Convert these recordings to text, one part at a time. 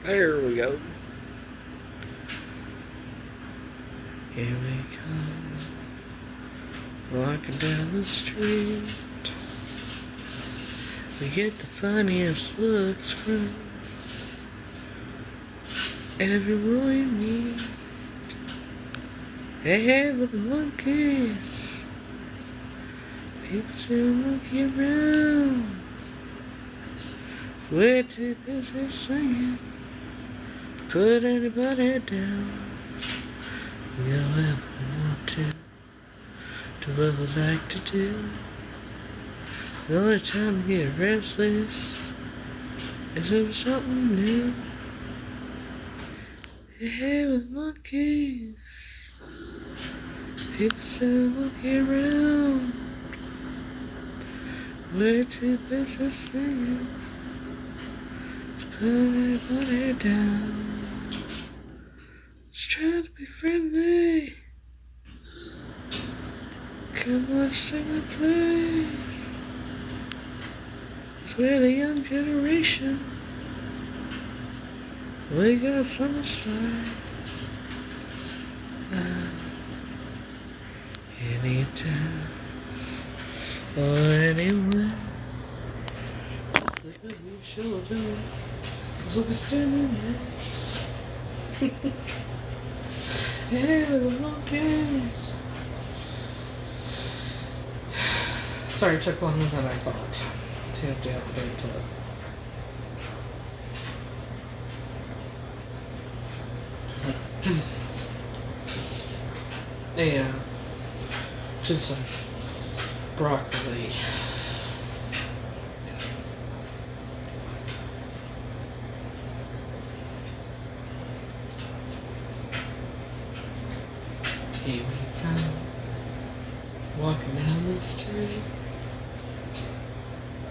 There we go. Here we come, walking down the street. We get the funniest looks from everyone we meet. Hey, with the monkeys, people say monkey around. We're too busy singing, put anybody down. We go wherever we want to, do what we like to do. The only time we get restless is if it's something new. Hey, with monkeys, people say monkey around. We're too busy singing, put everybody down. Just trying to be friendly. Come watch, sing and play. 'Cause we're the young generation. We got something to say. Anytime or anywhere. It's like a new shoulder. 'Cause we'll be standing next. Hey, with the monkeys. Sorry, it took longer than I thought to update to it. Yeah, just some broccoli. Here we come, walking down the street.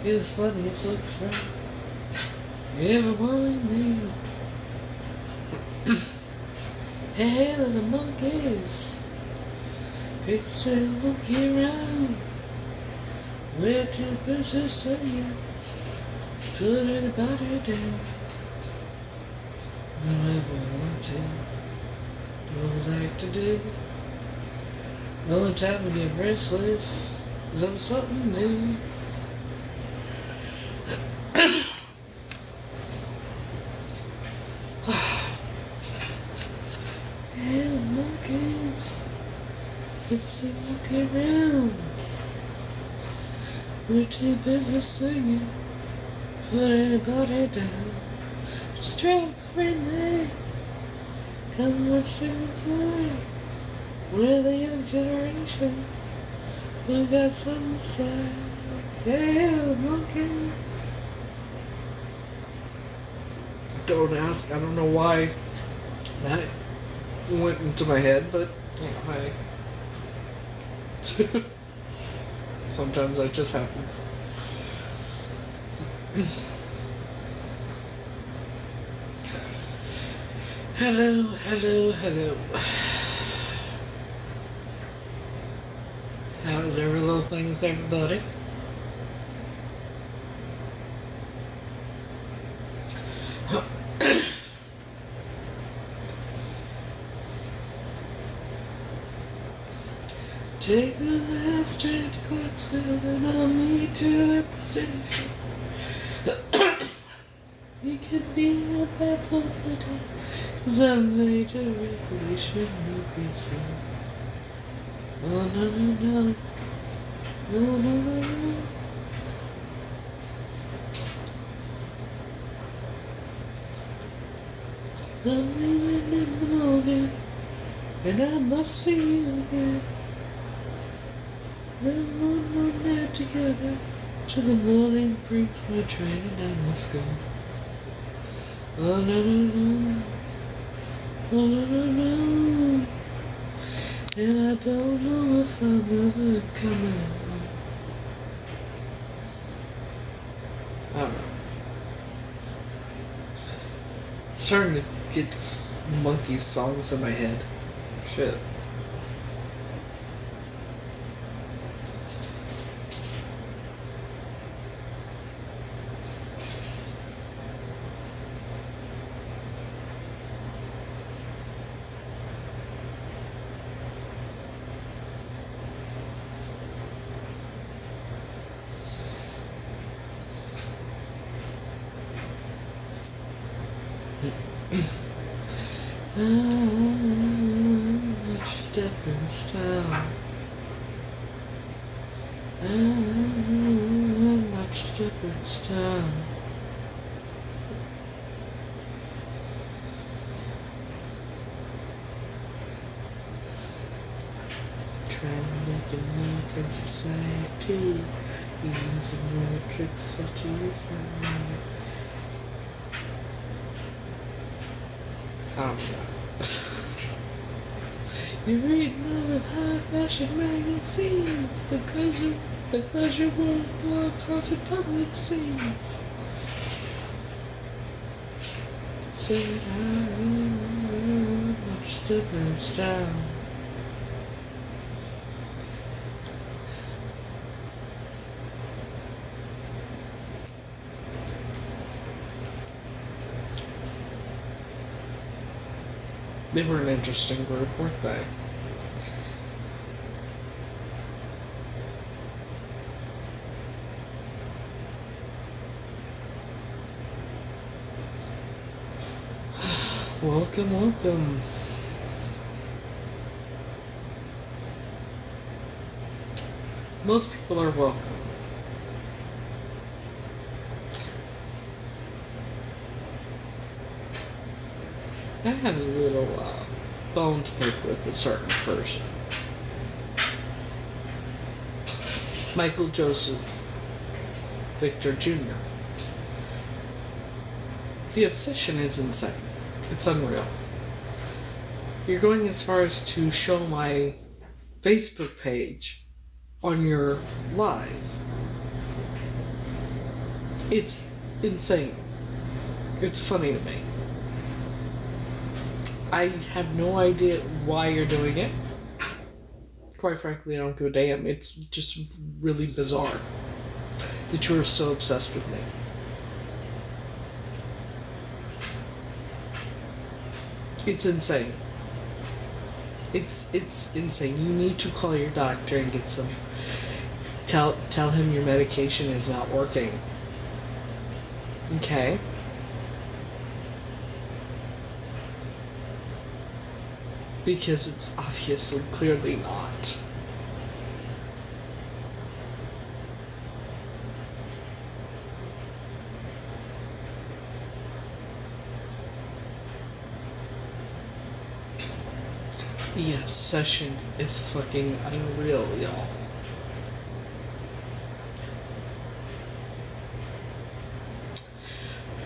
Get the funniest looks from everyone we meet. Hey, to the monkeys, people say monkey around. We're too busy singing, put anybody down. Whenever we want to, do what we like to do. The only time we get restless is on something new. Hey, the monkeys, people say monkey around. We're too busy singing, put anybody down. Just try to be friendly, come watch, sing and play. We're the young generation, we got something to say. Yeah, the monkeys. Don't ask, I don't know why that went into my head, but you know, sometimes that just happens. Hello, hello, hello. How is every little thing with everybody? Take the last train to Clarksville and I'll meet you at the station. You could be up at 4:30, 'cause I made a reservation, you'll be soon. Oh no no no, no no no no. I'm leaving in the morning, and I must see you again. Then one more night together, till the morning brings my train and I must go. Oh no no no, oh no no no, and I don't know if I'm ever coming home. I don't know. Starting to get monkey songs in my head. Shit. I'm not your stepping stone. I'm not your stepping stone. Trying to make a mark in society. Using many tricks such as you find me. I don't know. You read none of high fashion magazines. The pleasure world blog causing public scenes. Say I'm not stepping down. They were an interesting group, weren't they? Welcome, welcome. Most people are welcome. I have a little bone to pick with a certain person. Michael Joseph Victor Jr. The obsession is insane. It's unreal. You're going as far as to show my Facebook page on your live. It's insane. It's funny to me. I have no idea why you're doing it. Quite frankly, I don't give a damn. It's just really bizarre that you are so obsessed with me. It's insane. It's insane. You need to call your doctor and get some. Tell him your medication is not working. Okay? Because it's obviously clearly not. The obsession is fucking unreal, y'all.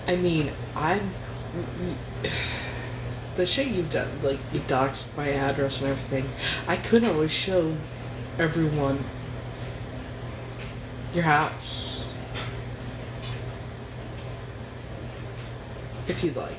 I mean, the shit you've done, like, you doxed my address and everything, I could always show everyone your house. If you'd like.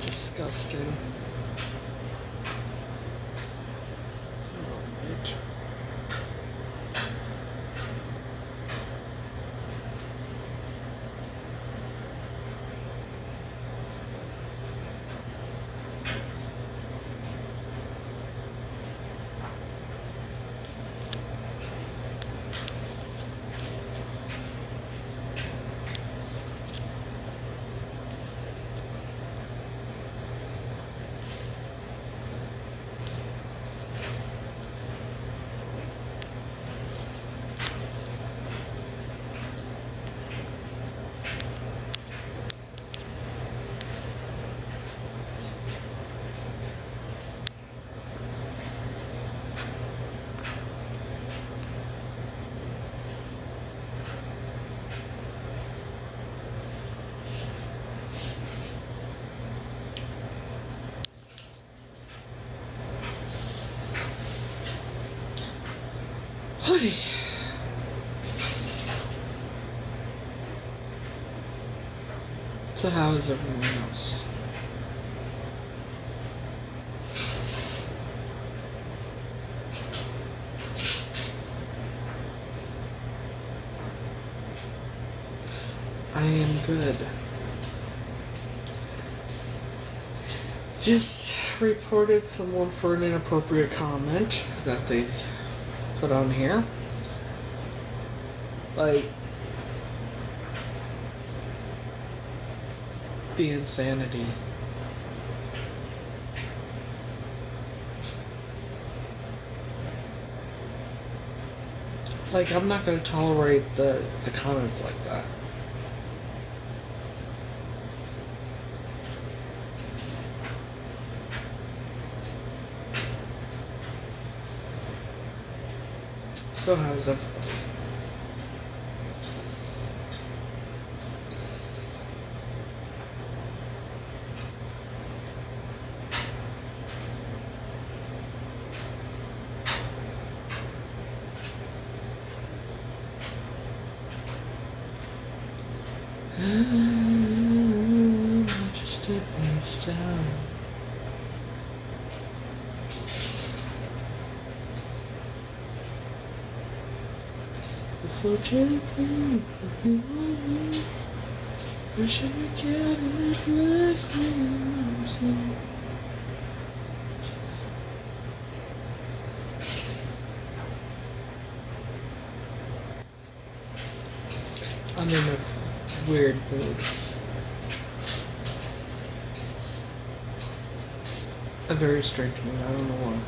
Disgusting. Oh, bitch. Hey. So how is everyone else? I am good. Just reported someone for an inappropriate comment that they put on here. Like, the insanity. Like, I'm not going to tolerate the comments like that. So how's everybody? Just a piece down. Before jumping, new moments. Wishing we could reflect me. I'm in a weird mood. A very strange mood. I don't know why.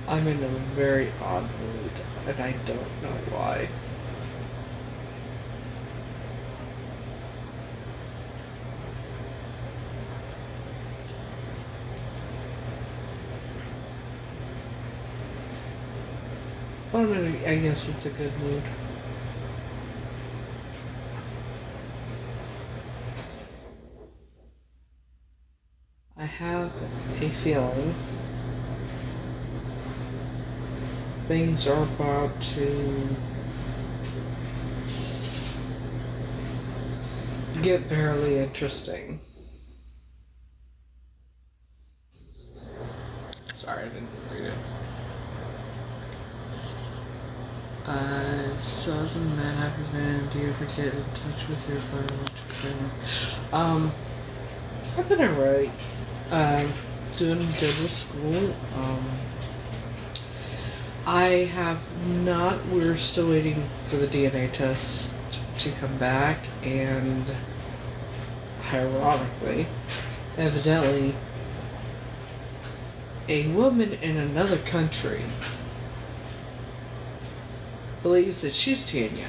I'm in a very odd mood, and I don't know why. But I guess it's a good mood. I have a feeling things are about to get very interesting. Sorry, I didn't read it. So other than that, happy man, do you ever get in touch with your biological family? I've been alright. Doing good with school. I have not, we're still waiting for the DNA test to come back, and ironically, evidently, a woman in another country believes that she's Tanya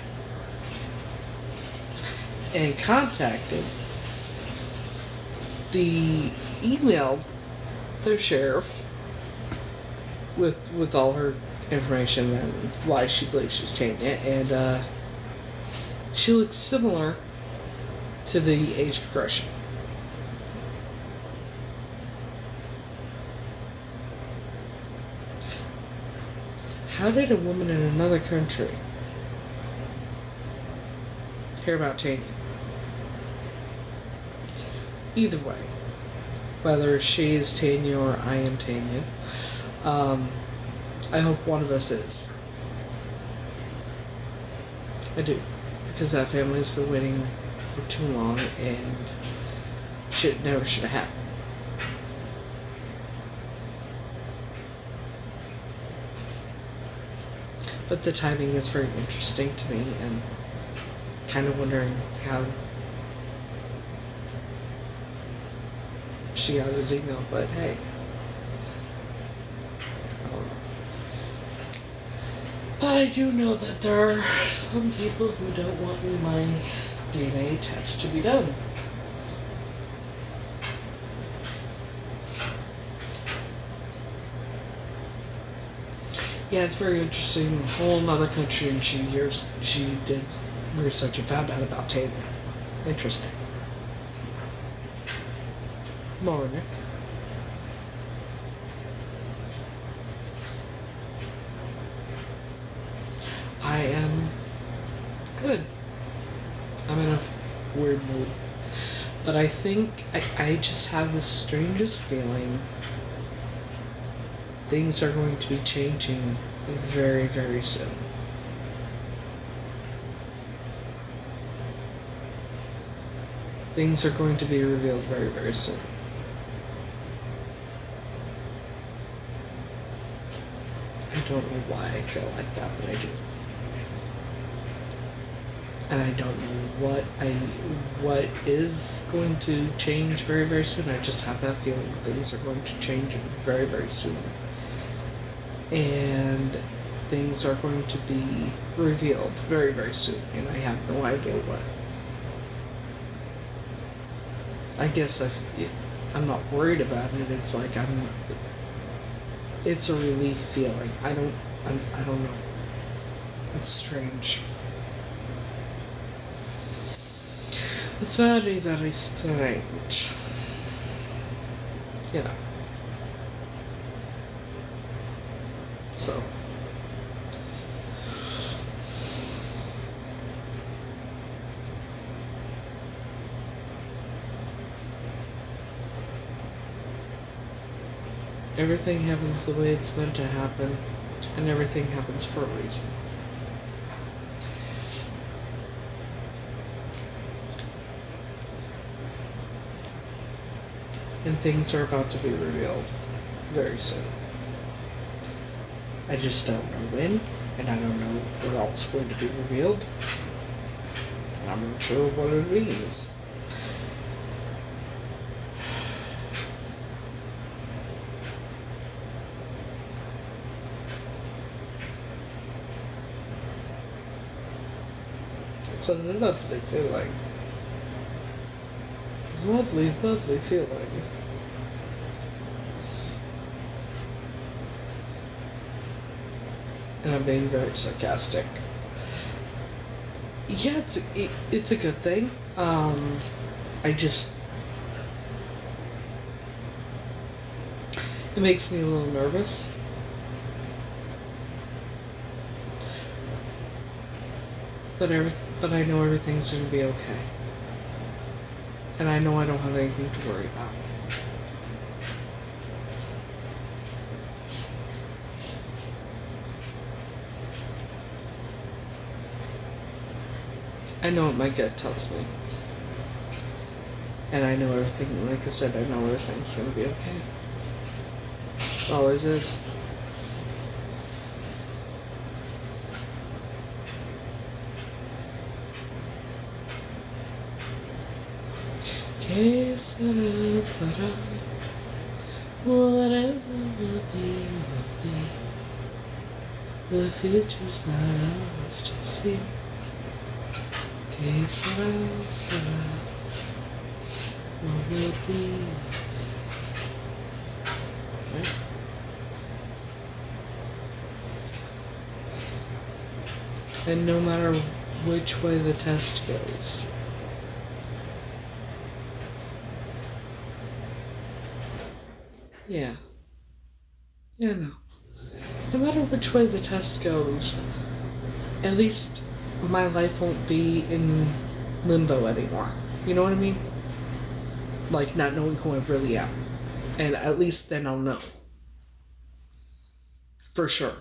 and contacted emailed their sheriff with all her information and why she believes she's Tanya, and she looks similar to the age progression. How did a woman in another country hear about Tanya? Either way, whether she is Tanya or I am Tanya, I hope one of us is. I do. Because that family's been waiting for too long, and shit never should have happened. But the timing is very interesting to me, and kind of wondering how she got his email, but hey. I don't know. But I do know that there are some people who don't want my DNA test to be done. Yeah, it's very interesting. A whole other country, and she did research and found out about Taylor. Interesting. Morning. I am good. I'm in a weird mood. But I think I just have the strangest feeling things are going to be changing very, very soon. Things are going to be revealed very, very soon. I don't know why I feel like that, but I do. And I don't know what is going to change very, very soon. I just have that feeling things are going to change very, very soon. And things are going to be revealed very, very soon. And I have no idea what. I guess I'm not worried about it. It's like it's a relief feeling. I don't know. It's strange. It's very, very strange. You know. So. Everything happens the way it's meant to happen, and everything happens for a reason. And things are about to be revealed very soon. I just don't know when, and I don't know what else is going to be revealed. And I'm not sure what it means. It's a lovely feeling. Lovely, lovely feeling. And I'm being very sarcastic. Yeah, it's a good thing. It makes me a little nervous. But I know everything's gonna be okay. And I know I don't have anything to worry about. I know what my gut tells me. And I know everything, like I said, I know everything's gonna be okay. It always is. Que será, whatever will be. The future's not ours to see. Que será, what will be. Right? And no matter which way the test goes, yeah, no. No matter which way the test goes, at least my life won't be in limbo anymore. You know what I mean? Like, not knowing who I really am. And at least then I'll know. For sure.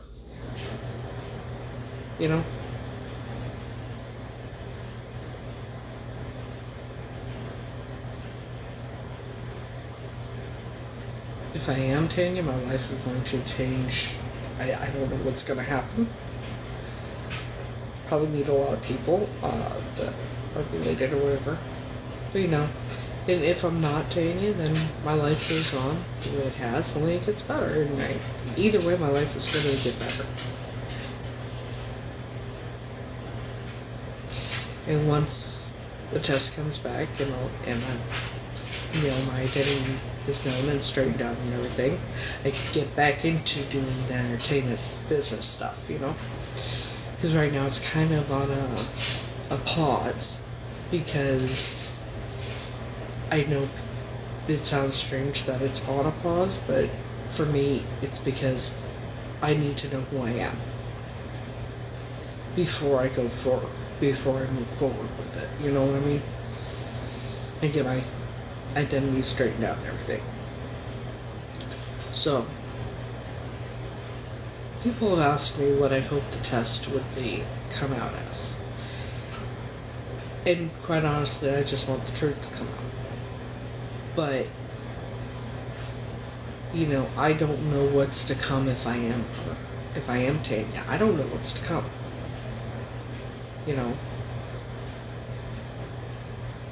You know? If I am Tanya, my life is going to change. I don't know what's going to happen. Probably meet a lot of people that are related or whatever. But you know, And if I'm not Tanya, then my life goes on the way it has, only it gets better. And either way, my life is going to get better. And once the test comes back and my identity is known and straightened out and everything, I can get back into doing the entertainment business stuff, Because right now it's kind of on a pause, because I know it sounds strange that it's on a pause, but for me, it's because I need to know who I am before I go forward, before I move forward with it. You know what I mean? And get my identity straightened out and everything. So, people have asked me what I hope the test would come out as. And quite honestly, I just want the truth to come out. But, I don't know what's to come if I am her. If I am Tanya, I don't know what's to come.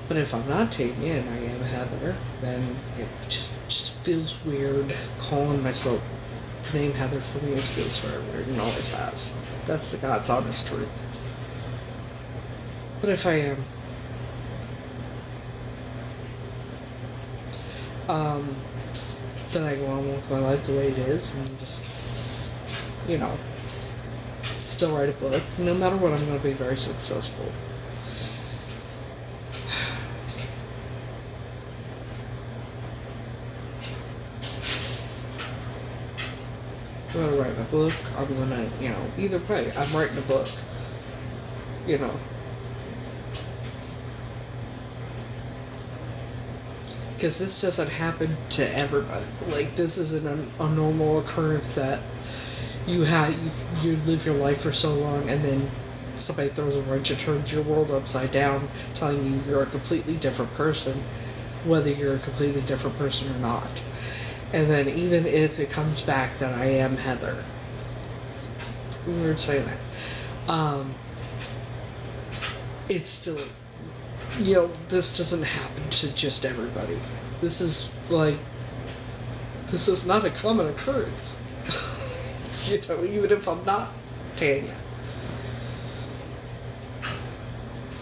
But if I'm not Tanya and I am Heather, then it just feels weird calling myself the name Heather. For me, it feels very weird and always has. That's the God's honest truth. But if I am, then I go on with my life the way it is and just, still write a book. No matter what, I'm going to be very successful. I'm going to write my book. I'm going to, either way, I'm writing a book. Because this doesn't happen to everybody. Like, this isn't a normal occurrence that you live your life for so long and then somebody throws a wrench and turns your world upside down, telling you you're a completely different person, whether you're a completely different person or not. And then even if it comes back that I am Heather, weird saying that, it's still, this doesn't happen to just everybody. This is not a common occurrence. Even if I'm not Tanya.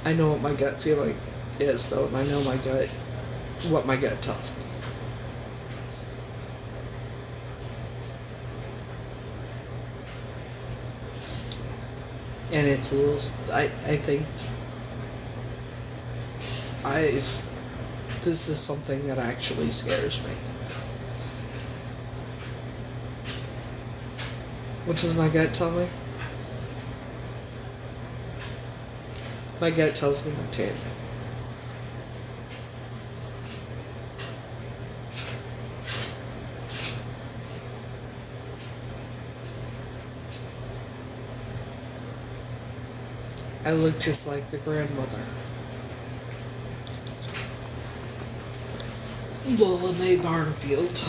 I know what my gut feeling is, though, and I know what my gut tells me. And it's a little, I think, this is something that actually scares me. What does my gut tell me? My gut tells me I'm Tanya. I look just like the grandmother. Lola Mae Barnfield.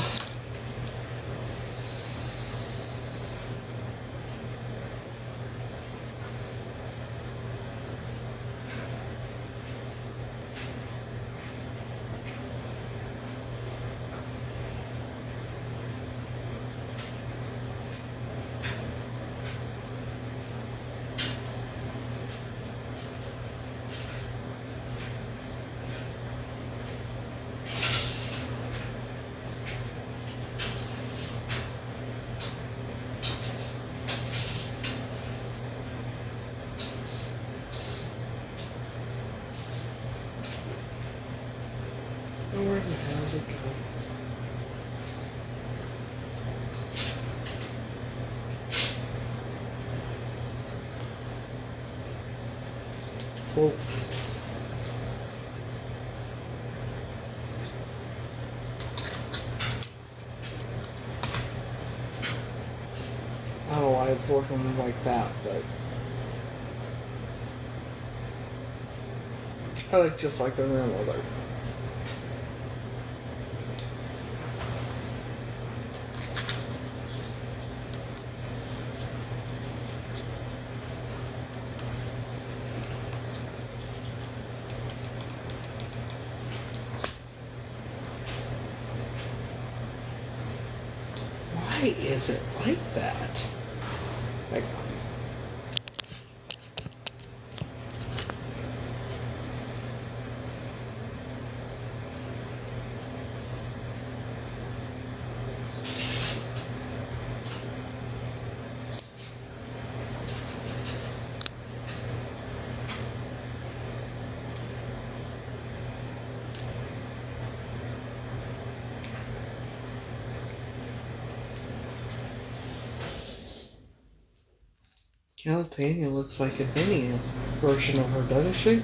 Where the hell is it going? Well, I don't know why it's looking like that, but I look just like the grandmother. why is it like that? Like, California looks like a mini version of her, doesn't she?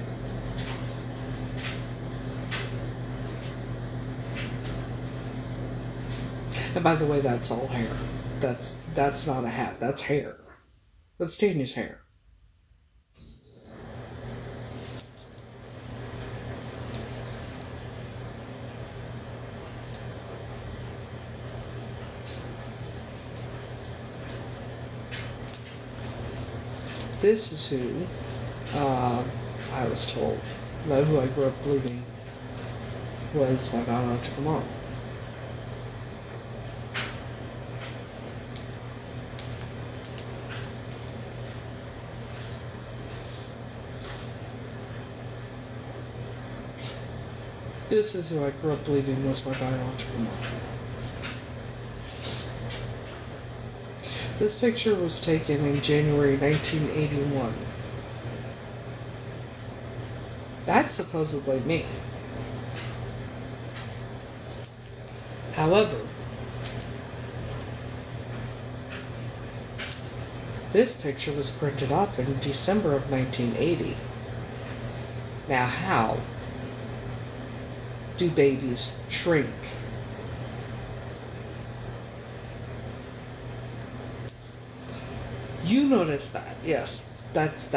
And by the way, that's all hair. That's not a hat. That's hair. That's Tanya's hair. This is who I was told. No, who I grew up believing was my biological mom. This is who I grew up believing was my biological mom. This picture was taken in January 1981. That's supposedly me. However, this picture was printed off in December of 1980. Now, how do babies shrink? You noticed that, yes. That's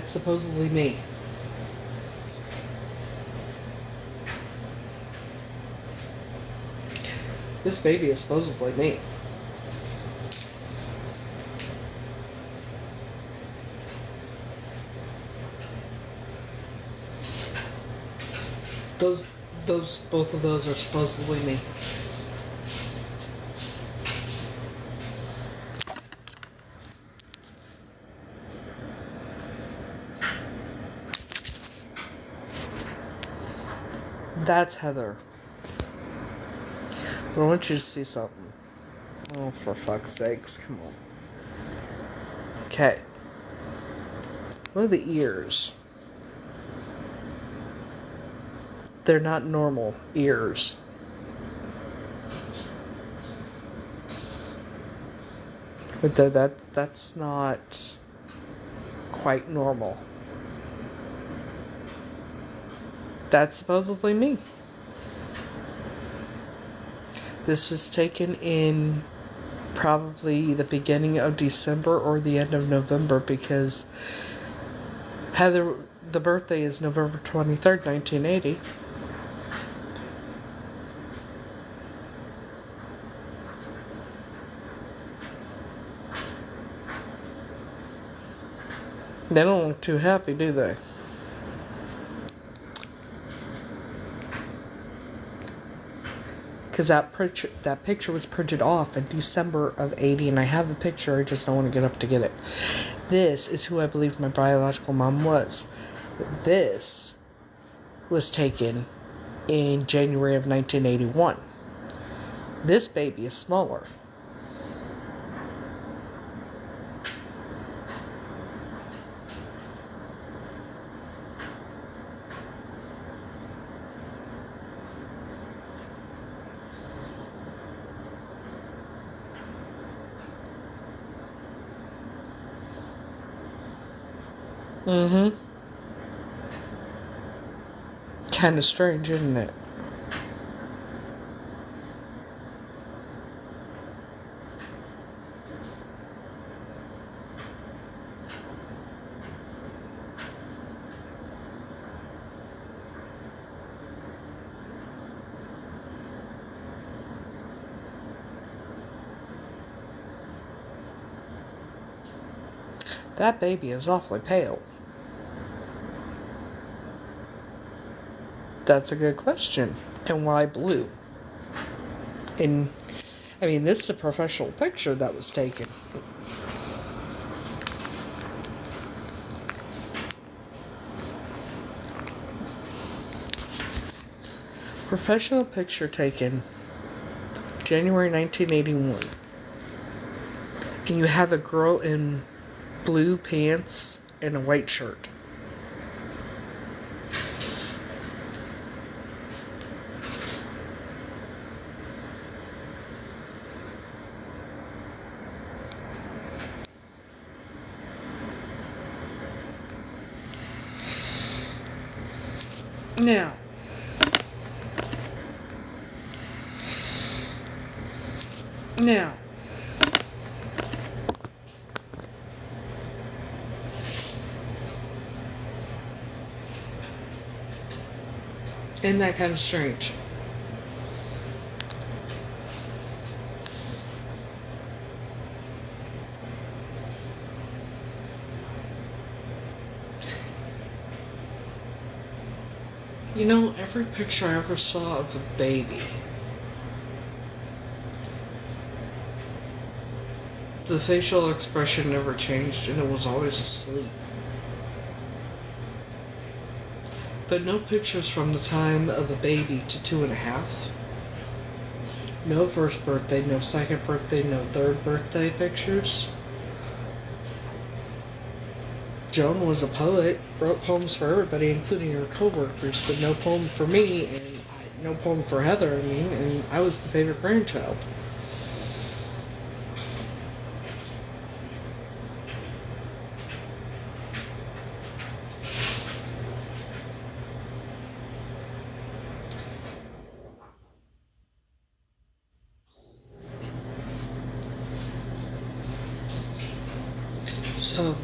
supposedly me. This baby is supposedly me. Both of those are supposedly me. That's Heather. But I want you to see something. Oh, for fuck's sakes, come on. Okay. Look at the ears. They're not normal ears. But that's not quite normal. That's supposedly me. This was taken in probably the beginning of December or the end of November because Heather, the birthday is November 23rd, 1980. They don't look too happy, do they? Because that picture was printed off in December of 80, and I have the picture, I just don't want to get up to get it. This is who I believed my biological mom was. This was taken in January of 1981. This baby is smaller. Mm-hmm. Kind of strange, isn't it? That baby is awfully pale. That's a good question. And why blue? And I mean, this is a professional picture that was taken. Professional picture taken January 1981. And you have a girl in blue pants and a white shirt. Now, isn't that kind of strange? You know, every picture I ever saw of a baby, the facial expression never changed and it was always asleep. But no pictures from the time of a baby to 2.5. No first birthday, no second birthday, no third birthday pictures. Joan was a poet, wrote poems for everybody, including her co-workers, but no poem for me, and no poem for Heather, and I was the favorite grandchild. So,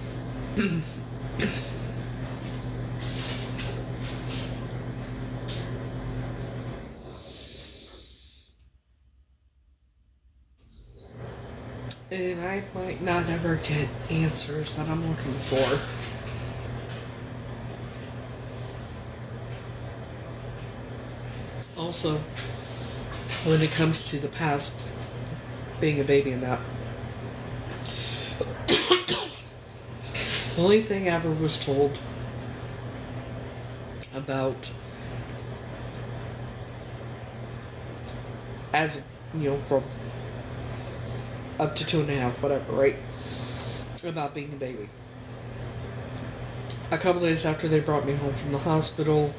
and I might not ever get answers that I'm looking for. Also, when it comes to the past, being a baby and that, the only thing I ever was told about, as you know, from up to 2.5, whatever, right? About being a baby. A couple days after they brought me home from the hospital,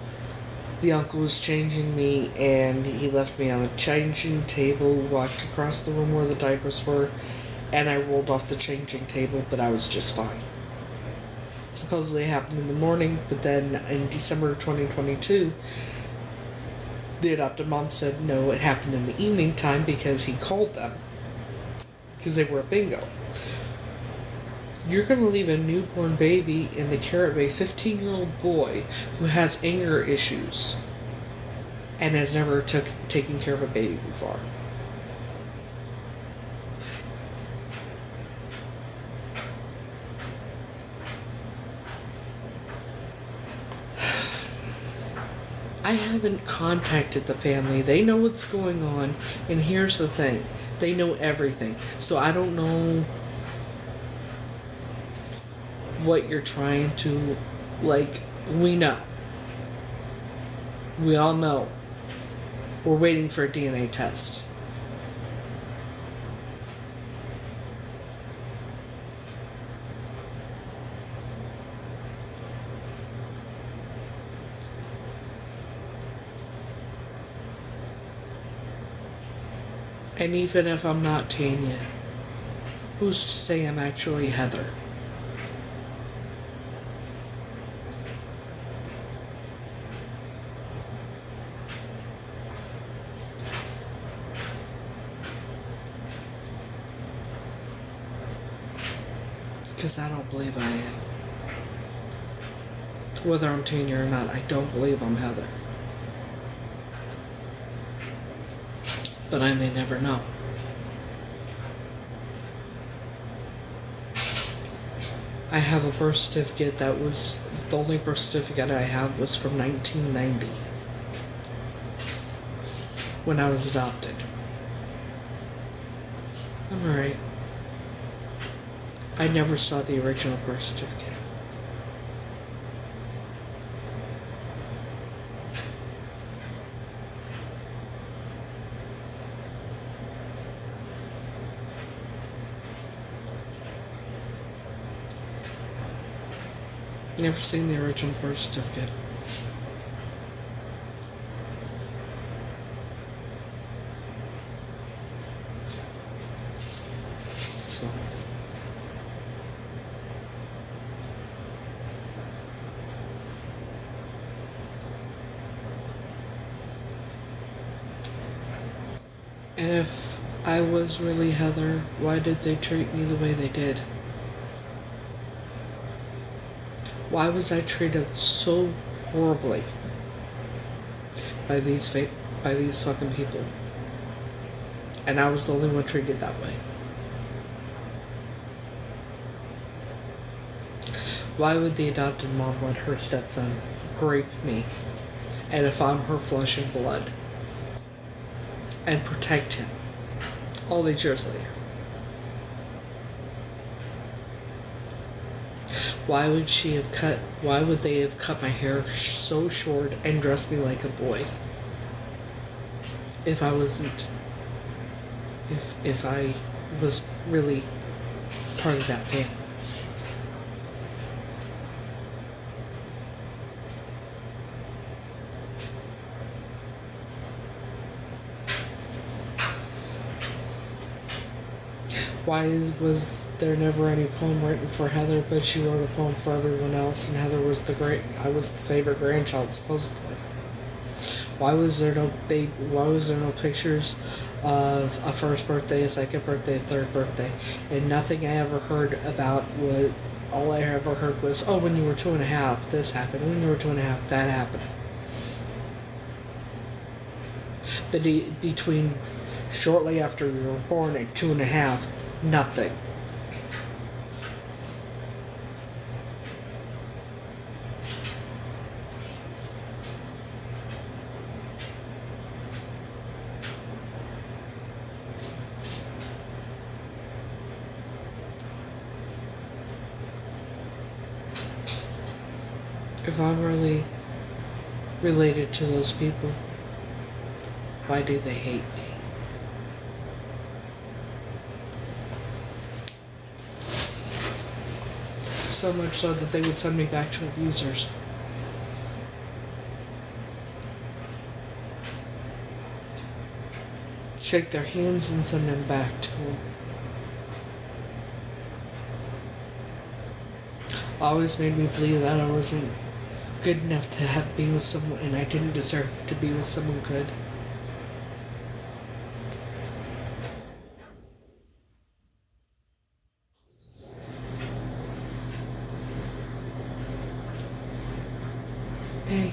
the uncle was changing me, and he left me on a changing table, walked across the room where the diapers were, and I rolled off the changing table, but I was just fine. Supposedly it happened in the morning, but then in December of 2022, the adopted mom said no, it happened in the evening time because he called them, because they were at bingo. You're going to leave a newborn baby in the care of a 15-year-old boy who has anger issues and has never taken care of a baby before. I haven't contacted the family. They know what's going on, and here's the thing. They know everything. So I don't know what you're trying to, we know. We all know. We're waiting for a DNA test. And even if I'm not Tanya, who's to say I'm actually Heather? Because I don't believe I am. Whether I'm Tanya or not, I don't believe I'm Heather. But I may never know. I have a birth certificate that was, the only birth certificate I have was from 1990, when I was adopted. I'm alright. I never saw the original birth certificate. Never seen the original birth certificate. So. And if I was really Heather, why did they treat me the way they did? Why was I treated so horribly by these fucking people? And I was the only one treated that way. Why would the adopted mom let her stepson grape me? And if I'm her flesh and blood? And protect him all these years later? Why would they have cut my hair so short and dressed me like a boy? If I wasn't, if I was really part of that family. Why was there never any poem written for Heather, but she wrote a poem for everyone else, and Heather was I was the favorite grandchild, supposedly? Why was there no pictures of a first birthday, a second birthday, a third birthday? And nothing I ever heard about all I ever heard was, oh, when you were 2.5, this happened. When you were 2.5, that happened. But between shortly after you were born and 2.5, nothing. If I'm really related to those people, why do they hate me? So much so that they would send me back to abusers. Shake their hands and send them back to them. Always made me believe that I wasn't good enough to be with someone, and I didn't deserve to be with someone good. Hey.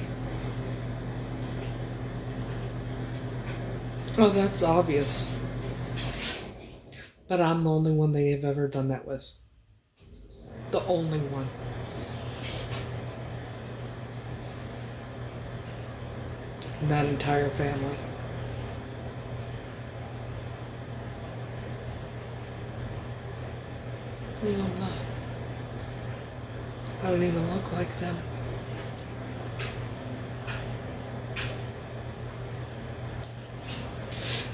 Oh, that's obvious. But I'm the only one they have ever done that with. The only one. In that entire family. You know, I don't even look like them.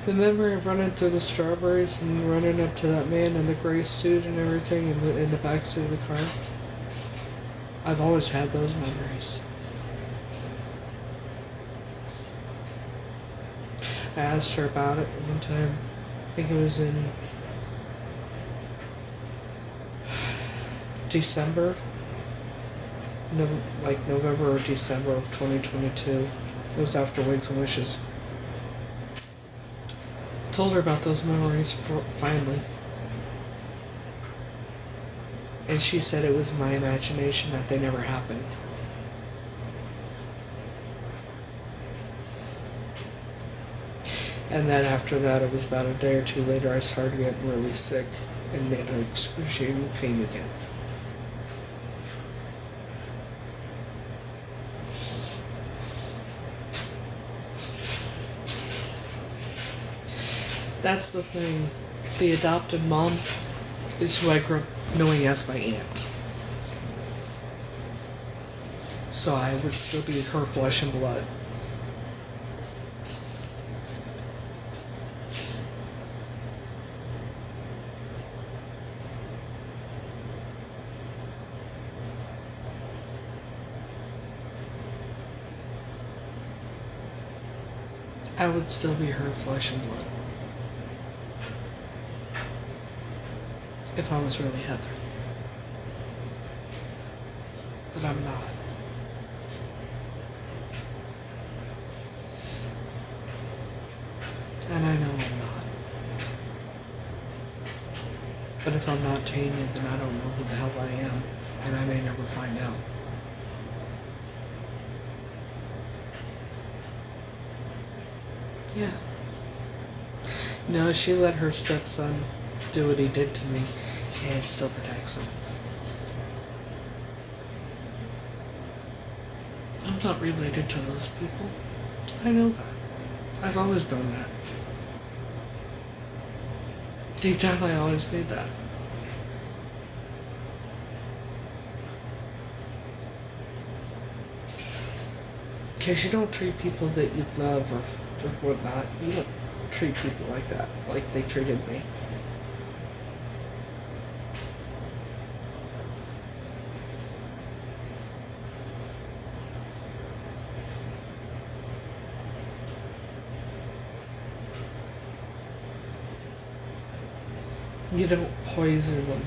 The memory of running through the strawberries and running up to that man in the gray suit and everything in the backseat of the car. I've always had those memories. I asked her about it one time. I think it was in December. November or December of 2022. It was after Wigs and Wishes. Told her about those memories finally. And she said it was my imagination, that they never happened. And then after that, it was about a day or two later, I started getting really sick and in excruciating pain again. That's the thing. The adopted mom is who I grew up knowing as my aunt. So I would still be her flesh and blood. I would still be her flesh and blood. If I was really Heather. But I'm not. And I know I'm not. But if I'm not Tanya, then I don't know who the hell I am. And I may never find out. Yeah. No, she let her stepson do what he did to me, and it still protects him. I'm not related to those people. I know that. I've always known that. Deep down, I always knew that. Because you don't treat people that you love or whatnot, you don't treat people like that, like they treated me. You don't poison them.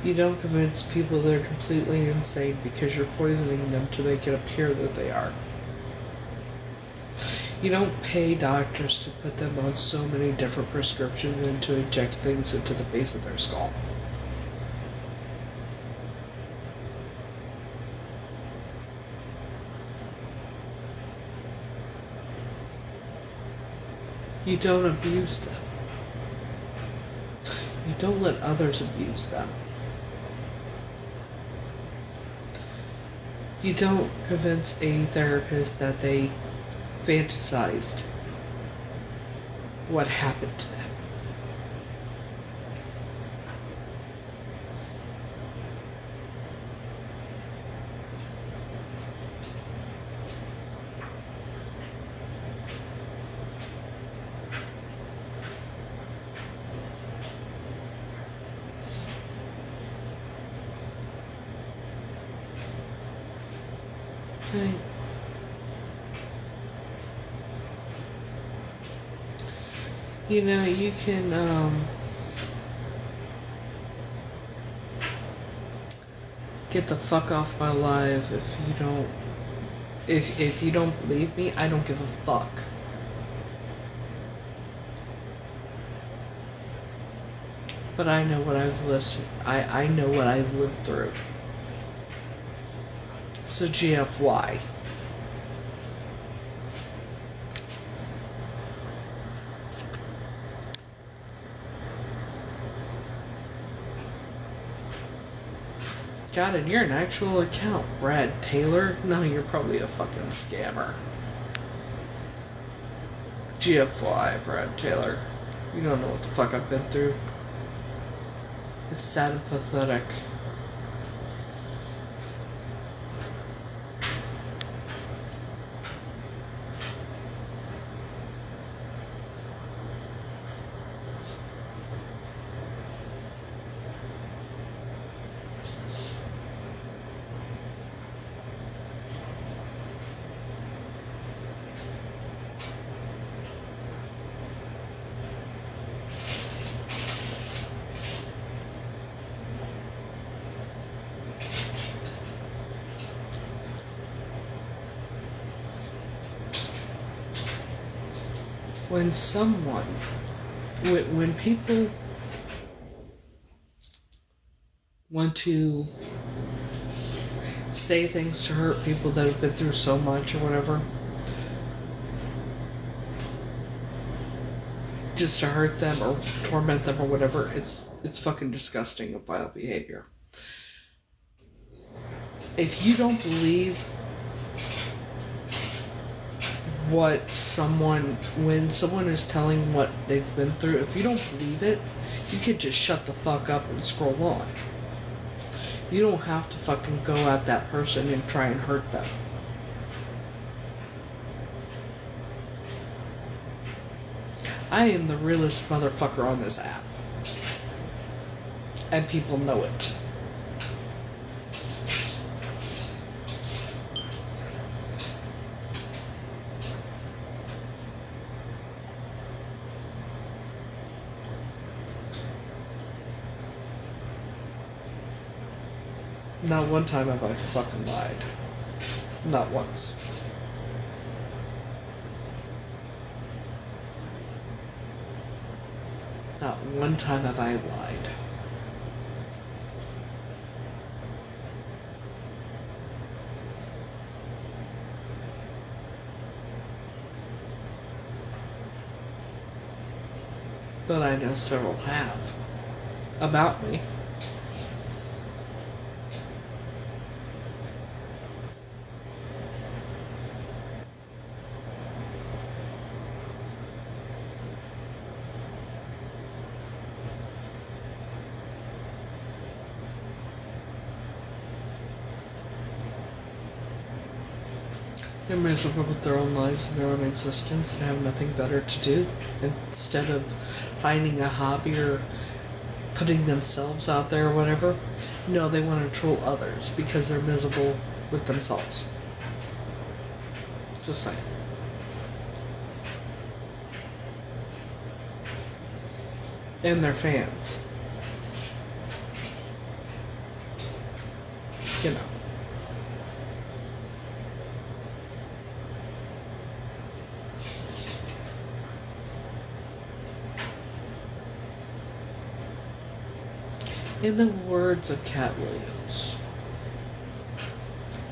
You don't convince people they're completely insane because you're poisoning them to make it appear that they are. You don't pay doctors to put them on so many different prescriptions and to inject things into the base of their skull. You don't abuse them. You don't let others abuse them. You don't convince a therapist that they fantasized what happened to them. Right. You know, you can, get the fuck off my live if you don't, if you don't believe me, I don't give a fuck. But I know what I've lived, I know what I've lived through. So GFY. God, and you're an actual account, Brad Taylor? No, you're probably a fucking scammer. GFY, Brad Taylor. You don't know what the fuck I've been through. It's sad and pathetic. When someone, when people want to say things to hurt people that have been through so much or whatever, just to hurt them or torment them or whatever, it's fucking disgusting and vile behavior. If you don't believe when someone is telling what they've been through, if you don't believe it, you can just shut the fuck up and scroll on. You don't have to fucking go at that person and try and hurt them. I am the realest motherfucker on this app. And people know it. Not one time have I fucking lied. Not once. Not one time have I lied. But I know several have. About me. They're miserable with their own lives and their own existence and have nothing better to do instead of finding a hobby or putting themselves out there or whatever. No, they want to troll others because they're miserable with themselves. Just saying. And their fans. You know. In the words of Cat Williams,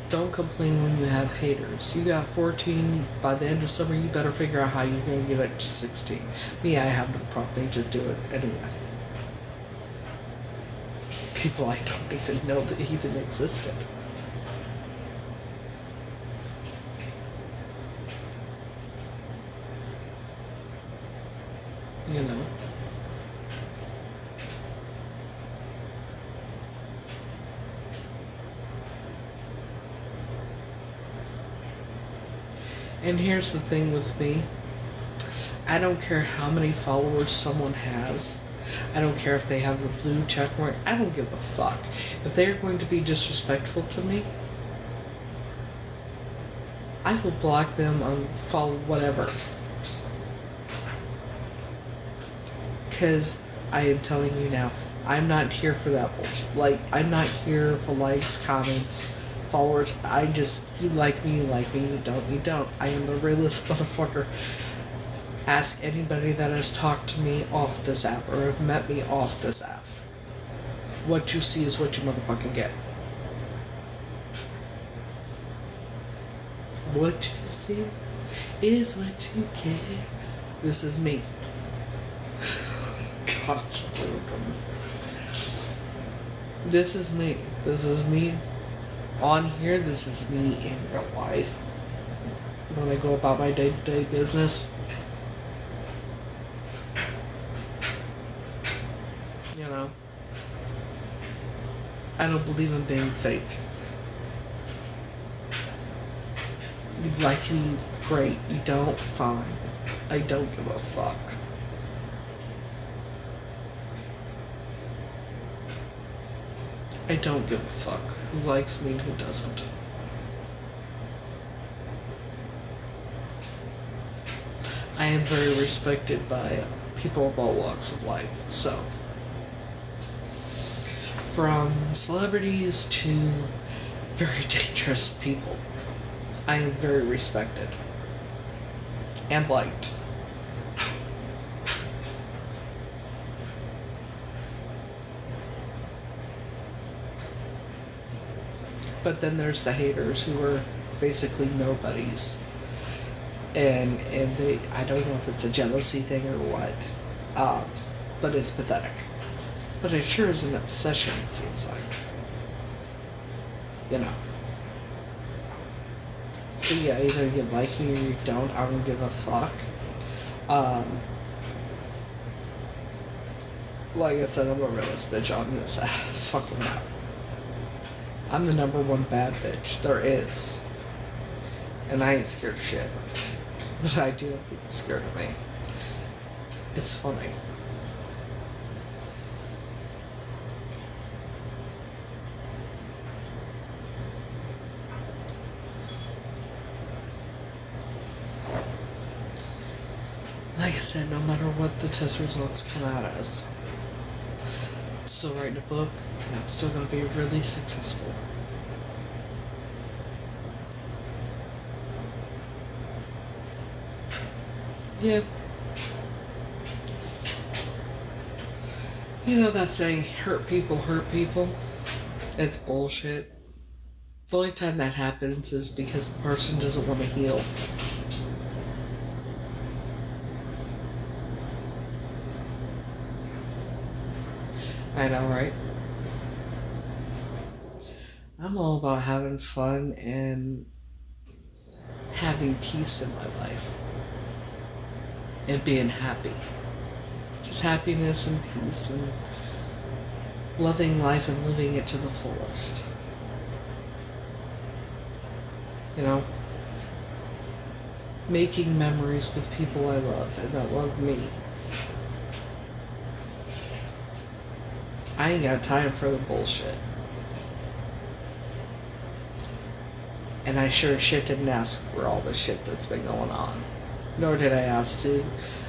don't complain when you have haters. You got 14, by the end of summer you better figure out how you're going to get it to 16. Me, I have no problem, they just do it anyway. People I don't even know that even existed. You know. And here's the thing with me. I don't care how many followers someone has. I don't care if they have the blue check mark. I don't give a fuck. If they're going to be disrespectful to me, I will block them, unfollow, whatever. Because I am telling you now, I'm not here for that bullshit. Like, I'm not here for likes, comments, followers. You like me, you don't, you don't. I am the realest motherfucker. Ask anybody that has talked to me off this app or have met me off this app. What you see is what you motherfucking get. What you see is what you get. This is me. God, this is me. This is me on here. This is me in real life. When I go about my day-to-day business. You know. I don't believe in being fake. You like me, great. You don't, fine. I don't give a fuck. I don't give a fuck who likes me and who doesn't. I am very respected by people of all walks of life, so. From celebrities to very dangerous people, I am very respected. And liked. But then there's the haters who are basically nobodies. And they, I don't know if it's a jealousy thing or what, but it's pathetic. But it sure is an obsession, it seems like. You know. So yeah, either you like me or you don't. I don't give a fuck. Um, like I said, I'm a realist bitch on this fucking app. I'm the #1 bad bitch there is. And I ain't scared of shit. But I do have people scared of me. It's funny. Like I said, no matter what the test results come out as, I'm still writing a book, and I'm still going to be really successful. Yeah. You know that saying, hurt people hurt people? It's bullshit. The only time that happens is because the person doesn't want to heal. I know, right? I'm all about having fun and having peace in my life. And being happy. Just happiness and peace and loving life and living it to the fullest. You know? Making memories with people I love and that love me. I ain't got time for the bullshit. And I sure shit didn't ask for all the shit that's been going on. Nor did I ask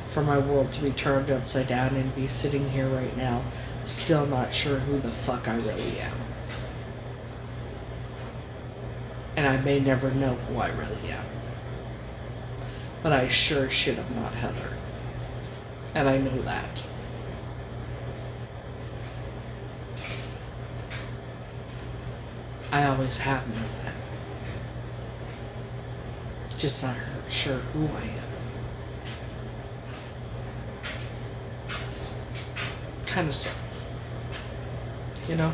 for my world to be turned upside down and be sitting here right now, still not sure who the fuck I really am. And I may never know who I really am. But I sure shit am not Heather. And I know that. I always have known that. Just not sure who I am. Kind of sucks. You know?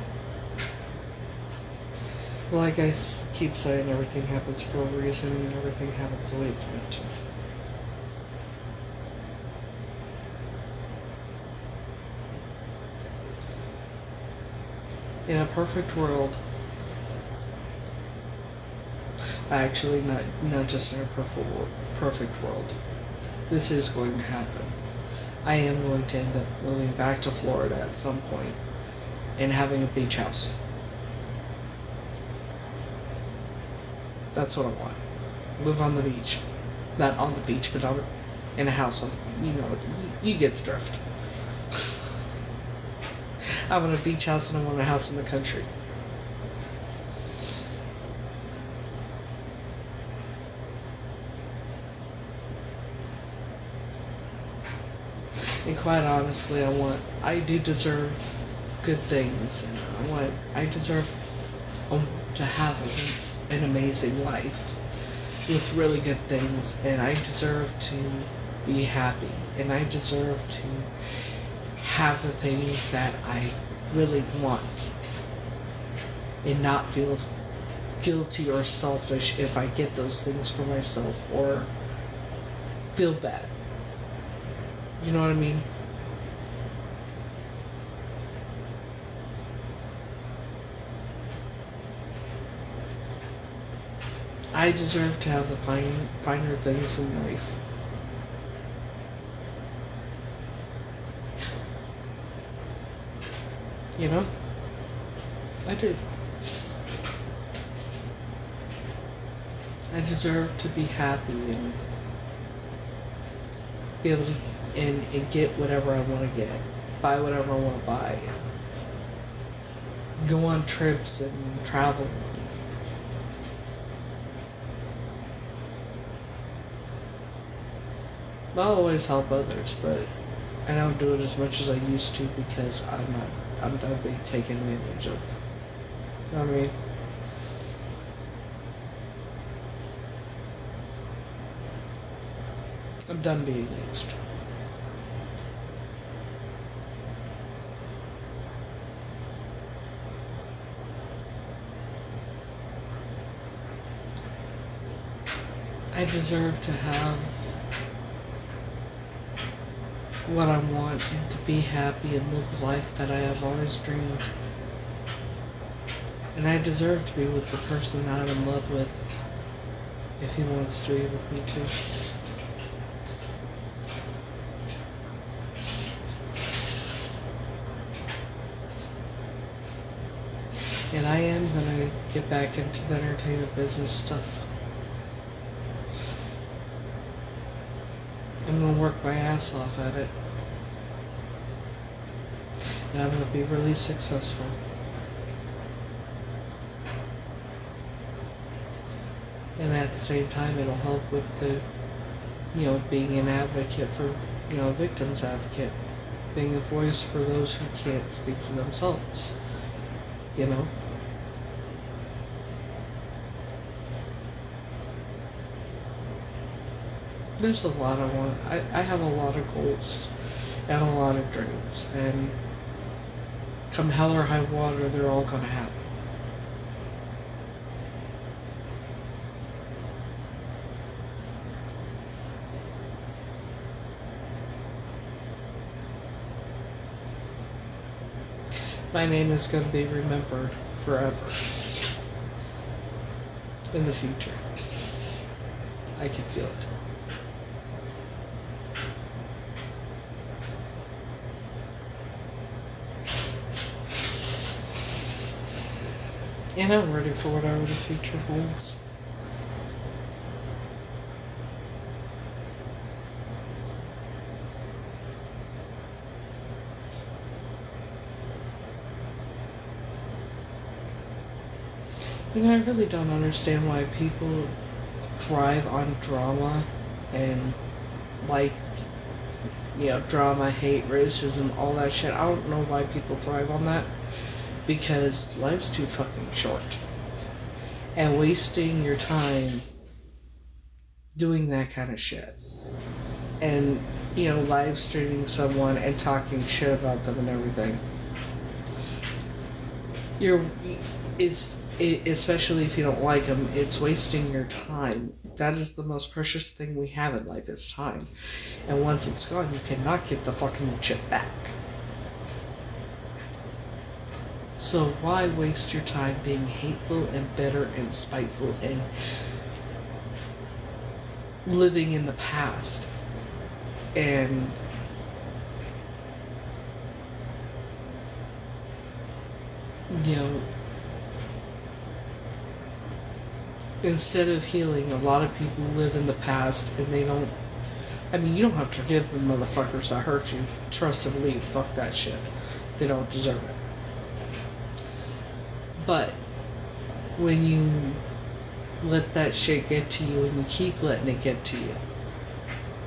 Like I keep saying, everything happens for a reason and everything happens the way it's meant to. In a perfect world, actually not just in a perfect world, this is going to happen. I am going to end up moving back to Florida at some point and having a beach house. That's what I want. Live on the beach. Not on the beach, but in a house on the, you get the drift. I want a beach house and I want a house in the country. And quite honestly, I do deserve good things, and I deserve to have an amazing life with really good things, and I deserve to be happy, and I deserve to have the things that I really want, and not feel guilty or selfish if I get those things for myself, or feel bad. You know what I mean? I deserve to have the finer things in life. You know? I do. I deserve to be happy and be able to and get whatever I want to get, buy whatever I want to buy, go on trips and travel. I'll always help others, but I don't do it as much as I used to because I'm done being taken advantage of. You know what I mean? I'm done being used. I deserve to have what I want and to be happy and live the life that I have always dreamed. And I deserve to be with the person I'm in love with if he wants to be with me too. And I am gonna get back into the entertainment business stuff. I'm gonna work my ass off at it. And I'm gonna be really successful. And at the same time, it'll help with the, being an advocate for, victims advocate. Being a voice for those who can't speak for themselves. There's a lot I want. I have a lot of goals and a lot of dreams, and come hell or high water, they're all gonna happen. My name is going to be remembered forever in the future. I can feel it. And I'm ready for whatever the future holds. I really don't understand why people thrive on drama and, drama, hate, racism, all that shit. I don't know why people thrive on that. Because life's too fucking short. And wasting your time doing that kind of shit. And, live streaming someone and talking shit about them and everything. Especially if you don't like them, it's wasting your time. That is the most precious thing we have in life, is time. And once it's gone, you cannot get the fucking shit back. So why waste your time being hateful and bitter and spiteful and living in the past and instead of healing, a lot of people live in the past and they don't. You don't have to forgive the motherfuckers that hurt you. Trust and believe. Fuck that shit. They don't deserve it. But when you let that shit get to you and you keep letting it get to you,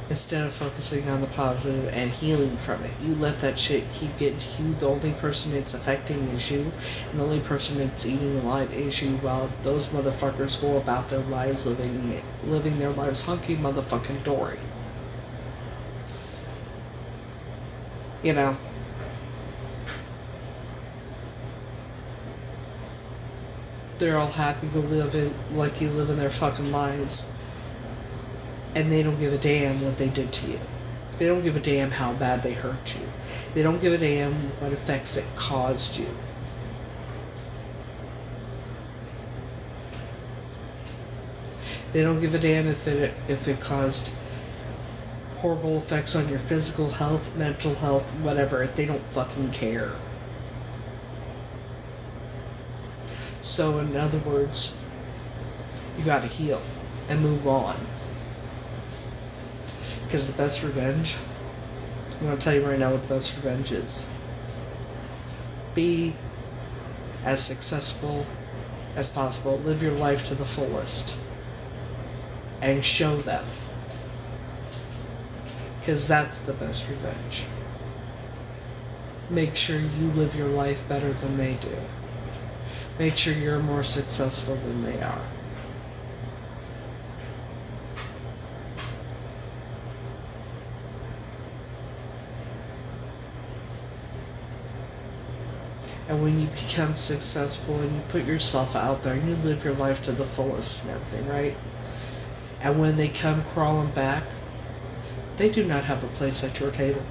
instead of focusing on the positive and healing from it, you let that shit keep getting to you. The only person it's affecting is you, and the only person it's eating alive is you, while those motherfuckers go about their lives living their lives hunky motherfucking dory. They're all happy to live in their fucking lives. And they don't give a damn what they did to you. They don't give a damn how bad they hurt you. They don't give a damn what effects it caused you. They don't give a damn if it caused horrible effects on your physical health, mental health, whatever. They don't fucking care. So, in other words, you gotta heal and move on. Because the best revenge, I'm gonna tell you right now what the best revenge is. Be as successful as possible. Live your life to the fullest. And show them. Because that's the best revenge. Make sure you live your life better than they do. Make sure you're more successful than they are. And when you become successful and you put yourself out there and you live your life to the fullest and everything, right? And when they come crawling back, they do not have a place at your table.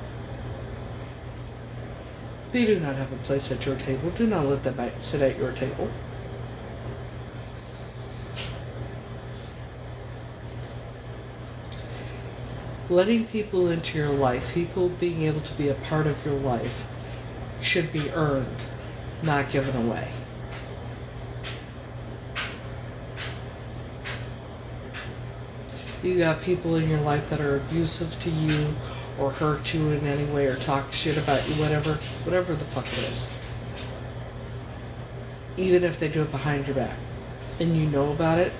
They do not have a place at your table. Do not let them sit at your table. Letting people into your life, people being able to be a part of your life, should be earned, not given away. You got people in your life that are abusive to you or hurt you in any way or talk shit about you, whatever the fuck it is. Even if they do it behind your back and you know about it,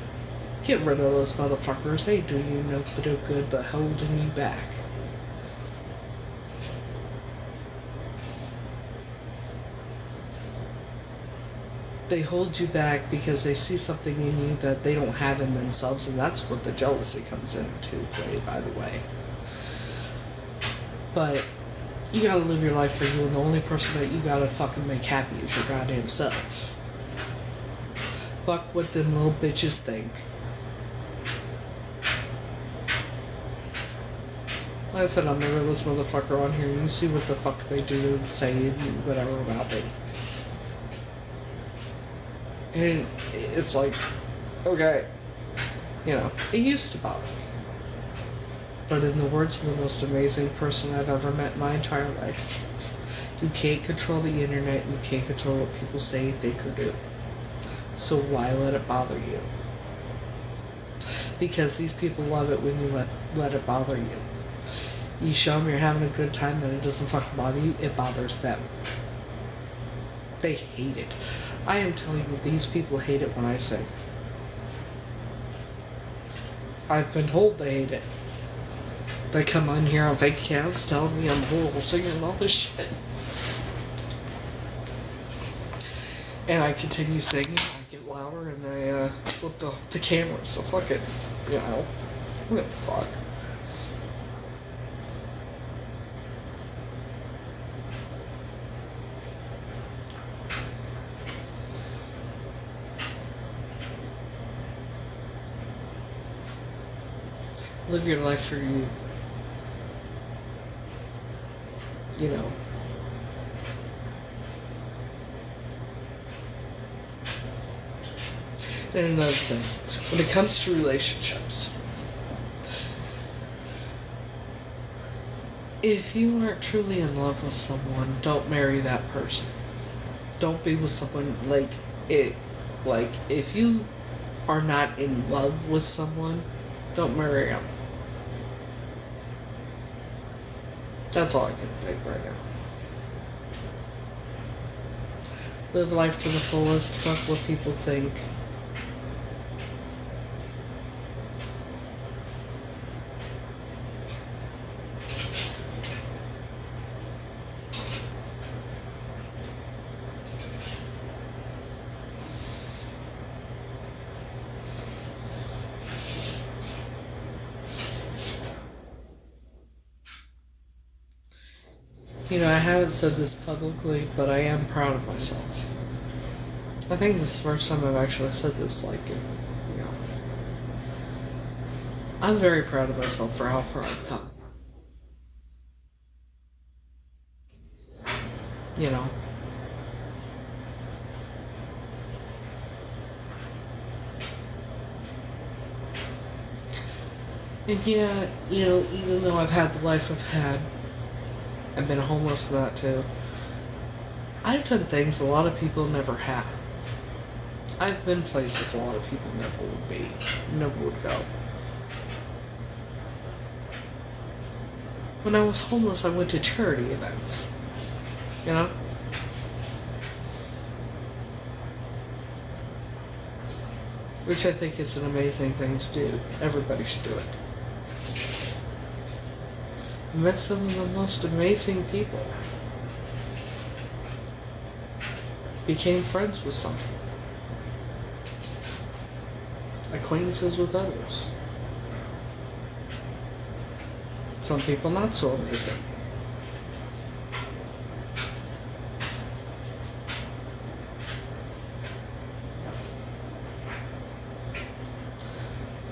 get rid of those motherfuckers. They do you no good but holding you back. They hold you back because they see something in you that they don't have in themselves, and that's what the jealousy comes into play, by the way. But you gotta live your life for you, and the only person that you gotta fucking make happy is your goddamn self. Fuck what them little bitches think. Like I said, I'm the realest motherfucker on here. You see what the fuck they do and say and whatever about me. And it's like, okay, you know, it used to bother me. But in the words of the most amazing person I've ever met in my entire life, you can't control the internet, you can't control what people say, think, or do. So why let it bother you? Because these people love it when you let it bother you. You show them you're having a good time, then it doesn't fucking bother you, it bothers them. They hate it. I am telling you, these people hate it when I sing. I've been told they hate it. They come on here on fake accounts telling me I'm a horrible singer and all this shit. And I continue singing, I get louder, and I flipped off the camera, so fuck it. You know, who the fuck? Live your life for you. You know. And another thing, when it comes to relationships, if you aren't truly in love with someone, don't marry that person. Don't be with someone if you are not in love with someone, don't marry them. That's all I can think right now. Live life to the fullest, fuck what people think. You know, I haven't said this publicly, but I am proud of myself. I think this is the first time I've actually said this, you know. I'm very proud of myself for how far I've come. You know. And yeah, you know, even though I've had the life I've had, I've been homeless and that too, I've done things a lot of people never have. I've been places a lot of people never would go. When I was homeless, I went to charity events. You know? Which I think is an amazing thing to do. Everybody should do it. I met some of the most amazing people. Became friends with some. Acquaintances with others. Some people not so amazing.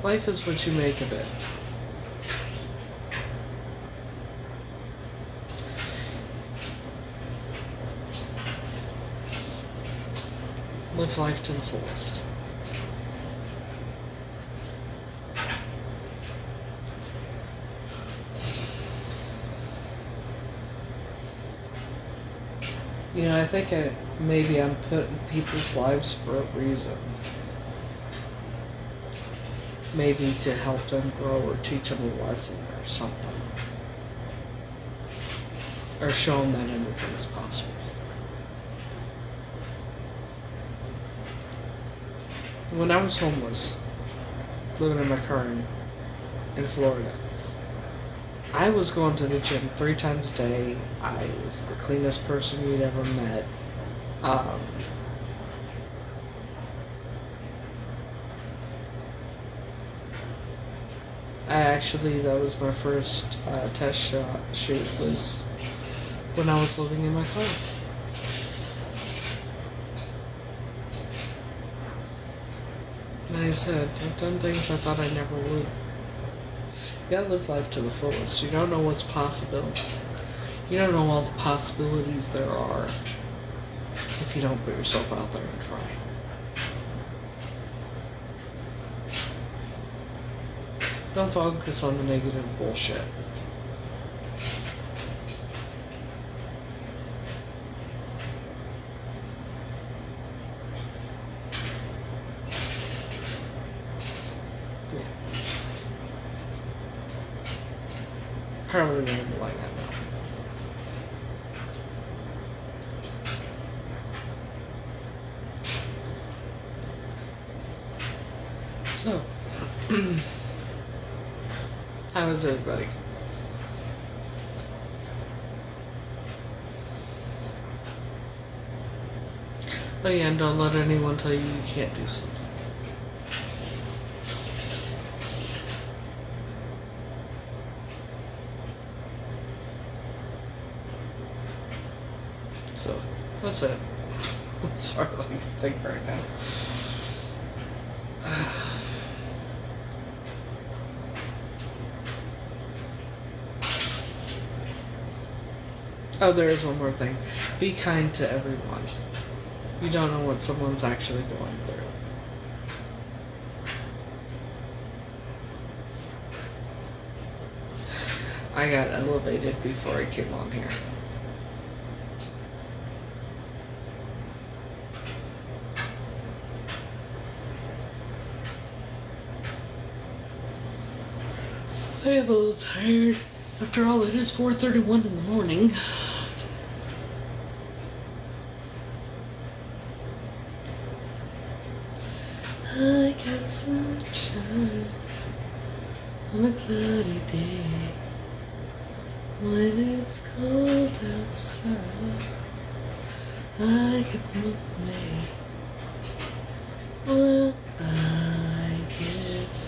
Life is what you make of it. Live life to the fullest. You know, I think maybe I'm put in people's lives for a reason. Maybe to help them grow or teach them a lesson or something. Or show them that anything is possible. When I was homeless, living in my car in Florida, I was going to the gym 3 times a day. I was the cleanest person you'd ever met. That was my first test shoot was when I was living in my car. And I said, I've done things I thought I never would. You gotta live life to the fullest. You don't know what's possible. You don't know all the possibilities there are if you don't put yourself out there and try. Don't focus on the negative bullshit. Yeah. Apparently they're gonna be like that now. So, how is everybody? Oh yeah, and don't let anyone tell you you can't do something. So, that's it. As far as I can think right now. Oh, there is one more thing. Be kind to everyone. You don't know what someone's actually going through. I got elevated before I came on here. I am a little tired. After all, it is 4:31 in the morning. I got sunshine on a cloudy day. When it's cold outside, I get the month of May. Well, I guess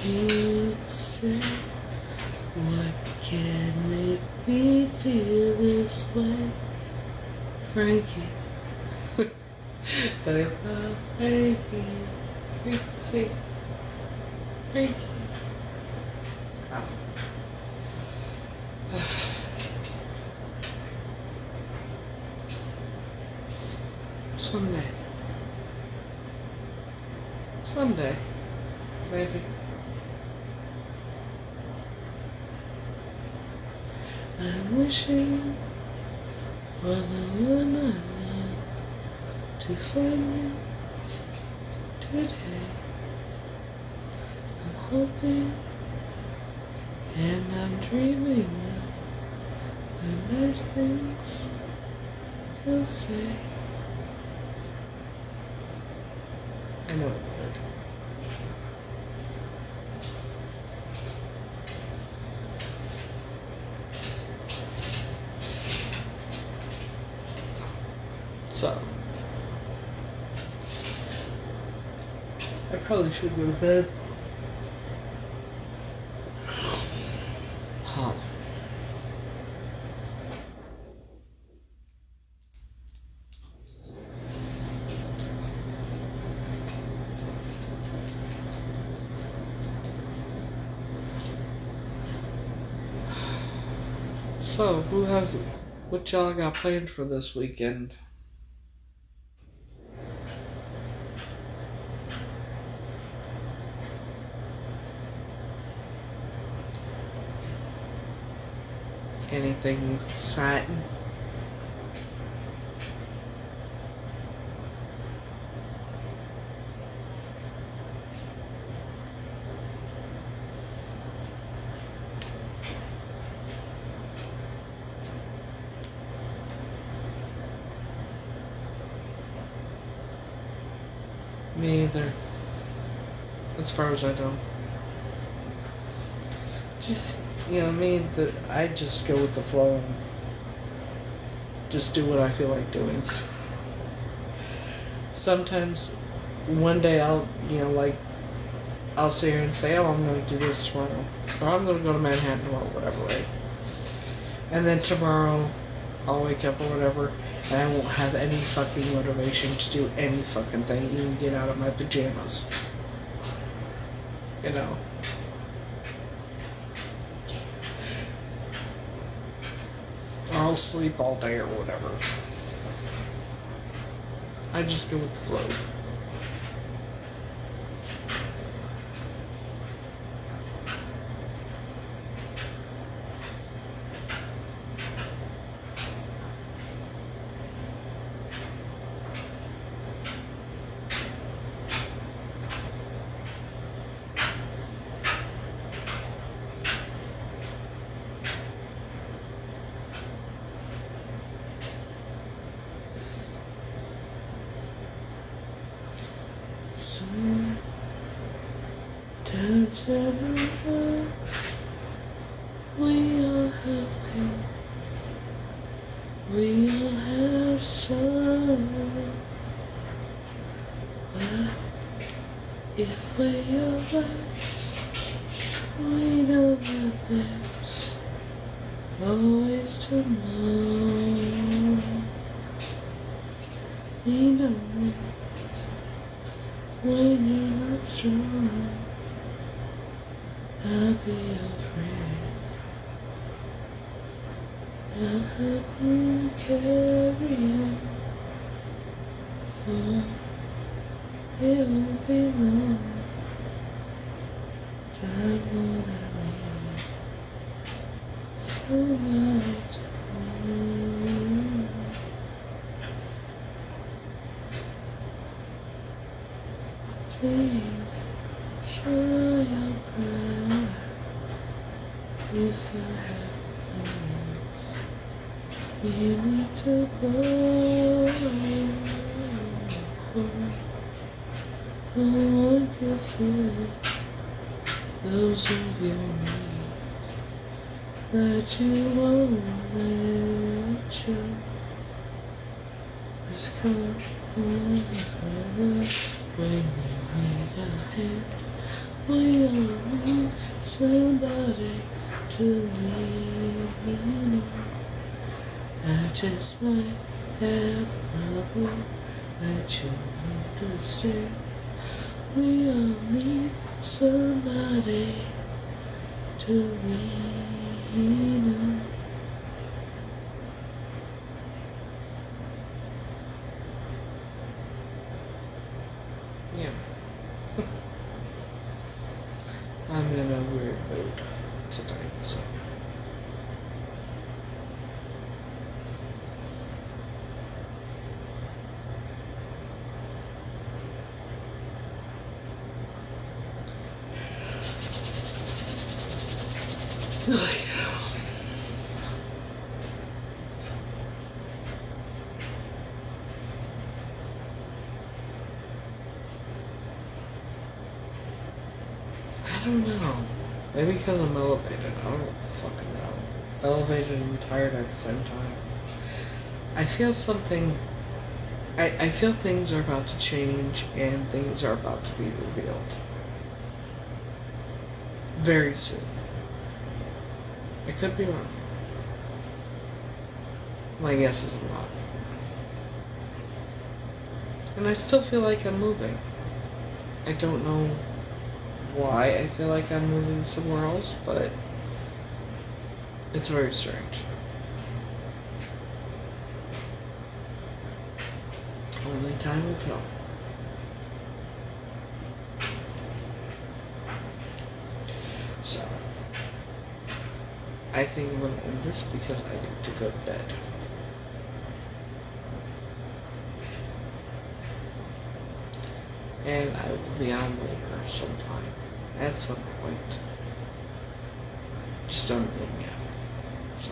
you'd say, what can make me feel this way? Frankie. Tell you about Frankie. Frequency. Frankie. Oh. Someday. Someday. Maybe. I'm wishing for the one I love to find me today. I'm hoping and I'm dreaming of the nice things he'll say. I know it word. So, I probably should go to bed. Huh. So, what y'all got planned for this weekend? Anything exciting? Me either. As far as I know. I just go with the flow and just do what I feel like doing. Sometimes, one day I'll sit here and say, oh, I'm going to do this tomorrow. Or I'm going to go to Manhattan or whatever, right? And then tomorrow, I'll wake up or whatever, and I won't have any fucking motivation to do any fucking thing, even get out of my pajamas. You know? Or I'll sleep all day or whatever. I just go with the flow. Sometimes in our lives, we all have pain. We all have sorrow. But if we arise, we know that there's always tomorrow. We know it. When you're not strong, I'll be your friend. I'll help you carry on, for it won't be long. Time gonna need somebody to love. Please, show your pride if I have things you need to borrow. No one can fill those of your needs that you won't let you. Just come on, when you need a hand, we all need somebody to lean on. I just might have a problem that you understand. We all need somebody to lean on. Yeah. I'm in a weird mood today, so. I don't know. Maybe because I'm elevated. I don't fucking know. Elevated and tired at the same time. I feel something. I feel things are about to change and things are about to be revealed. Very soon. I could be wrong. My guess is a lot. And I still feel like I'm moving. I don't know why I feel like I'm moving somewhere else, but it's very strange. time will tell. So, I think I'm going to end this because I need to go to bed. And I will be on later sometime. At some point. Just don't know yet. So,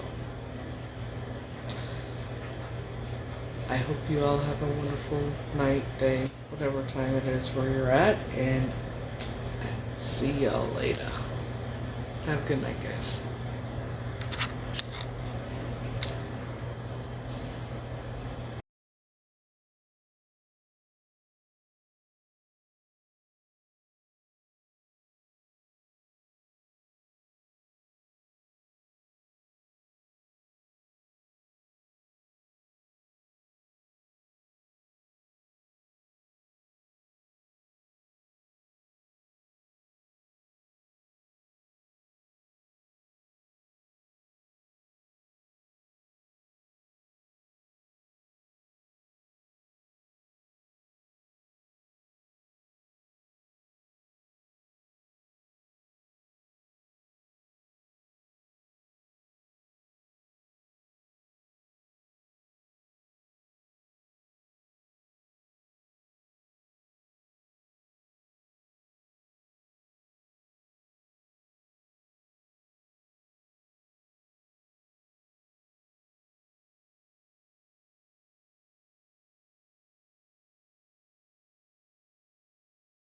I hope you all have a wonderful night, day, whatever time it is where you're at, and see y'all later. Have a good night, guys.